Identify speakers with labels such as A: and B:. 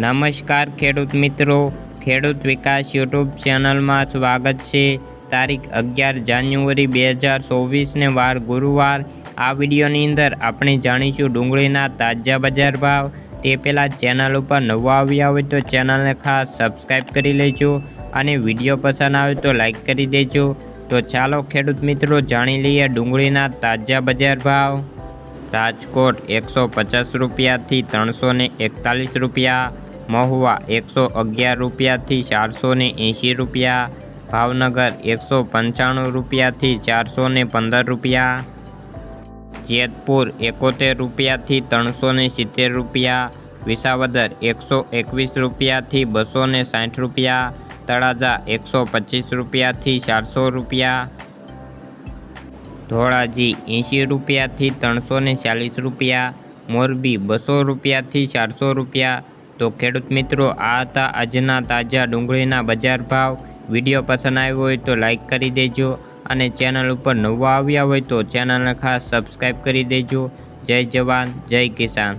A: નમસ્કાર ખેડૂત મિત્રો, ખેડૂત વિકાસ યુટ્યુબ ચેનલમાં સ્વાગત છે। તારીખ 11 જાન્યુઆરી 2024ને વાર ગુરુવાર। આ વિડીયોની અંદર આપણે જાણીશું ડુંગળીના તાજા બજાર ભાવ। તે પહેલાં ચેનલ ઉપર નવા આવ્યા હોય તો ચેનલને ખાસ સબસ્ક્રાઈબ કરી લેજો અને વિડીયો પસંદ આવે તો લાઈક કરી દેજો। તો ચાલો ખેડૂત મિત્રો જાણી લઈએ ડુંગળીના તાજા બજાર ભાવ। રાજકોટ 150 રૂપિયાથી 341 રૂપિયા, મહુવા 111 રૂપિયાથી 480 રૂપિયા, ભાવનગર 195 રૂપિયાથી 415 રૂપિયા, જેતપુર 71 રૂપિયાથી 370 રૂપિયા, વિસાવદર 121 રૂપિયાથી 260 રૂપિયા, તળાજા 125 રૂપિયાથી 400 રૂપિયા, ધોળાજી 80 રૂપિયાથી 340 રૂપિયા, મોરબી 200 રૂપિયાથી 400 રૂપિયા। તો ખેડૂત મિત્રો, આ હતા આજના તાજા ડુંગળીના બજાર ભાવ। વિડીયો પસંદ આવ્યો હોય તો લાઈક કરી દેજો અને ચેનલ ઉપર નવા આવ્યા હોય તો ચેનલને ખાસ સબસ્ક્રાઈબ કરી દેજો। જય જવાન, જય કિસાન।